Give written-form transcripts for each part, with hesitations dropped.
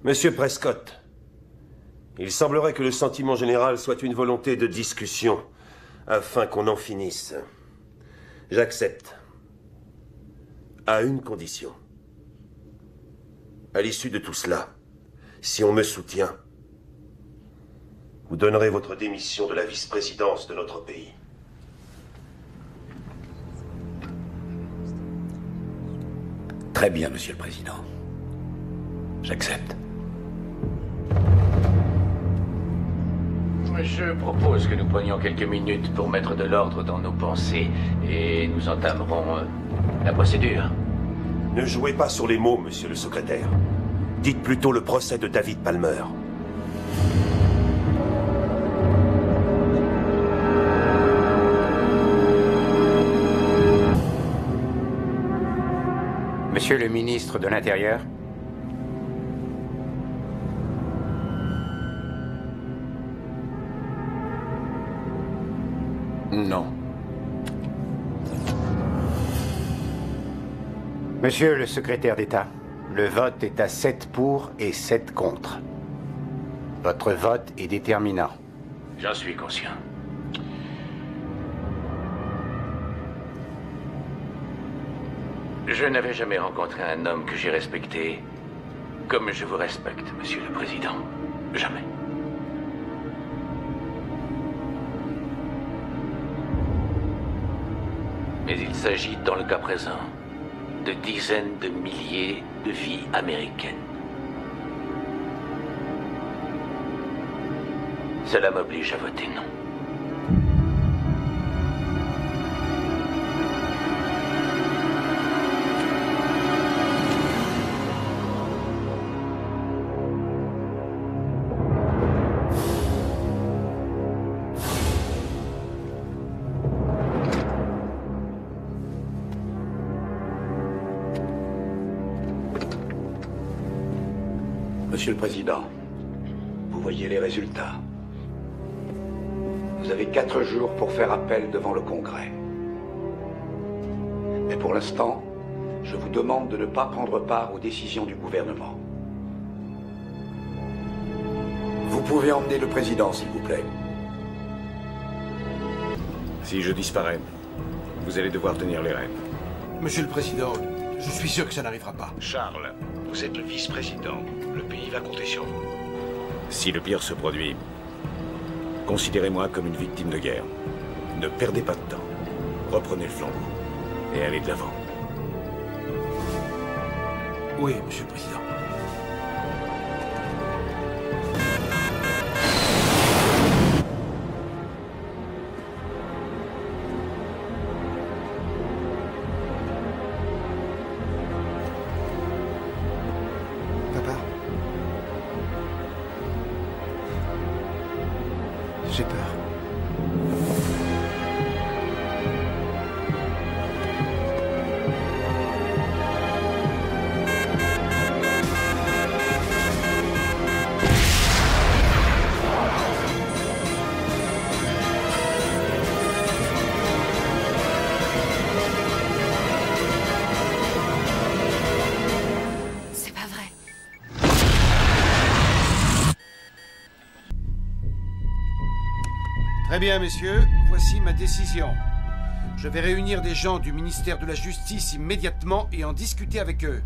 Monsieur Prescott, il semblerait que le sentiment général soit une volonté de discussion, afin qu'on en finisse. J'accepte. À une condition. À l'issue de tout cela, si on me soutient, vous donnerez votre démission de la vice-présidence de notre pays. Très bien, Monsieur le Président. J'accepte. Je propose que nous prenions quelques minutes pour mettre de l'ordre dans nos pensées et nous entamerons la procédure. Ne jouez pas sur les mots, monsieur le secrétaire. Dites plutôt le procès de David Palmer. Monsieur le ministre de l'Intérieur? Non. Monsieur le secrétaire d'État, le vote est à 7 pour et 7 contre. Votre vote est déterminant. J'en suis conscient. Je n'avais jamais rencontré un homme que j'ai respecté comme je vous respecte, Monsieur le Président. Jamais. Mais il s'agit, dans le cas présent, de dizaines de milliers de vies américaines. Cela m'oblige à voter non. Monsieur le Président, vous voyez les résultats. Vous avez 4 jours pour faire appel devant le Congrès. Mais pour l'instant, je vous demande de ne pas prendre part aux décisions du gouvernement. Vous pouvez emmener le Président, s'il vous plaît. Si je disparais, vous allez devoir tenir les rênes. Monsieur le Président, je suis sûr que ça n'arrivera pas. Charles, vous êtes le vice-président. Le pays va compter sur vous. Si le pire se produit, considérez-moi comme une victime de guerre. Ne perdez pas de temps. Reprenez le flambeau et allez de l'avant. Oui, Monsieur le Président. J'ai peur. C'est pas vrai. Très bien, messieurs, voici ma décision. Je vais réunir des gens du ministère de la Justice immédiatement et en discuter avec eux.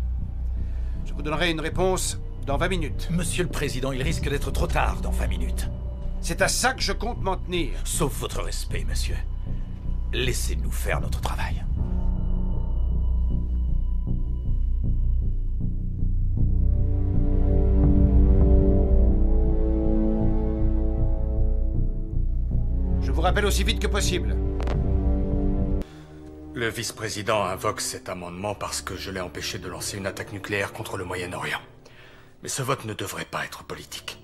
Je vous donnerai une réponse dans 20 minutes. Monsieur le Président, il risque d'être trop tard dans 20 minutes. C'est à ça que je compte m'en tenir. Sauf votre respect, monsieur. Laissez-nous faire notre travail. Je vous rappelle aussi vite que possible. Le vice-président invoque cet amendement parce que je l'ai empêché de lancer une attaque nucléaire contre le Moyen-Orient. Mais ce vote ne devrait pas être politique.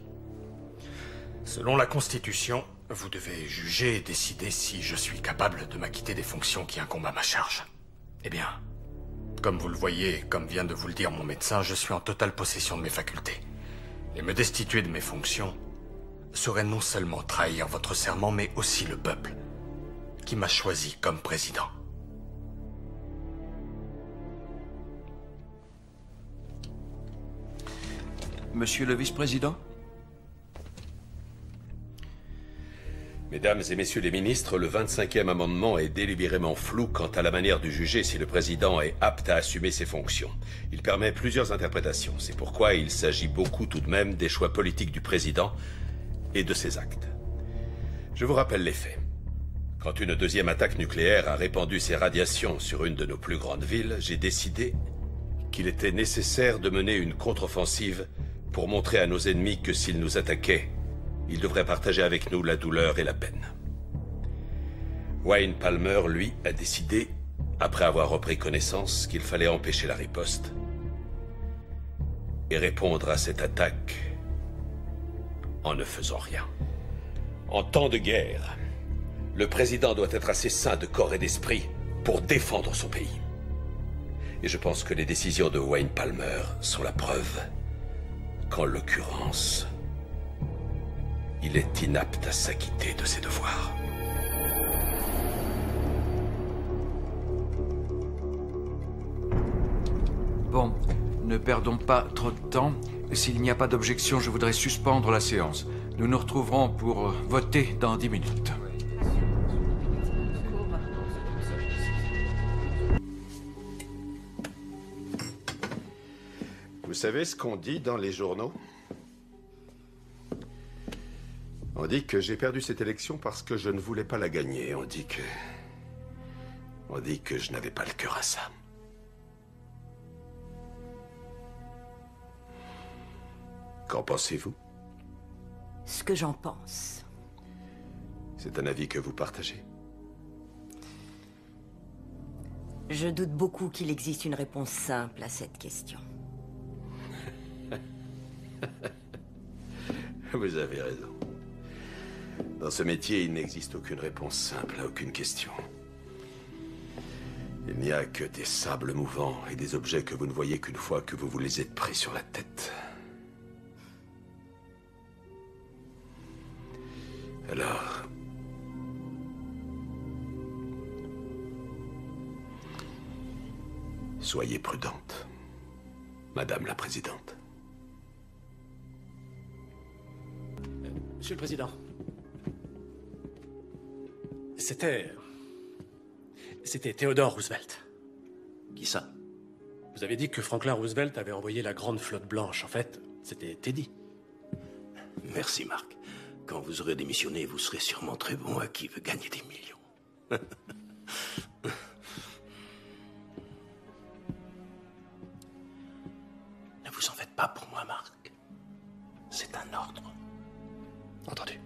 Selon la Constitution, vous devez juger et décider si je suis capable de m'acquitter des fonctions qui incombent à ma charge. Eh bien, comme vous le voyez et comme vient de vous le dire mon médecin, je suis en totale possession de mes facultés. Et me destituer de mes fonctions serait non seulement trahir votre serment, mais aussi le peuple, qui m'a choisi comme président. Monsieur le vice-président? Mesdames et messieurs les ministres, le 25e amendement est délibérément flou quant à la manière de juger si le président est apte à assumer ses fonctions. Il permet plusieurs interprétations. C'est pourquoi il s'agit beaucoup tout de même des choix politiques du président et de ses actes. Je vous rappelle les faits. Quand une deuxième attaque nucléaire a répandu ses radiations sur une de nos plus grandes villes, j'ai décidé qu'il était nécessaire de mener une contre-offensive pour montrer à nos ennemis que s'ils nous attaquaient, ils devraient partager avec nous la douleur et la peine. Wayne Palmer, lui, a décidé, après avoir repris connaissance, qu'il fallait empêcher la riposte et répondre à cette attaque en ne faisant rien. En temps de guerre, le président doit être assez sain de corps et d'esprit pour défendre son pays. Et je pense que les décisions de Wayne Palmer sont la preuve qu'en l'occurrence, il est inapte à s'acquitter de ses devoirs. Bon, ne perdons pas trop de temps. S'il n'y a pas d'objection, je voudrais suspendre la séance. Nous nous retrouverons pour voter dans 10 minutes. Vous savez ce qu'on dit dans les journaux? On dit que j'ai perdu cette élection parce que je ne voulais pas la gagner. On dit que je n'avais pas le cœur à ça. Qu'en pensez-vous? Ce que j'en pense. C'est un avis que vous partagez? Je doute beaucoup qu'il existe une réponse simple à cette question. Vous avez raison. Dans ce métier, il n'existe aucune réponse simple à aucune question. Il n'y a que des sables mouvants et des objets que vous ne voyez qu'une fois que vous vous les êtes pris sur la tête. Alors... soyez prudente, Madame la Présidente. Monsieur le Président, c'était Theodore Roosevelt. Qui ça? Vous avez dit que Franklin Roosevelt avait envoyé la grande flotte blanche. En fait, c'était Teddy. Merci, Marc. Quand vous aurez démissionné, vous serez sûrement très bon à qui veut gagner des millions. Ne vous en faites pas pour moi, Marc. C'est un ordre. Entendu.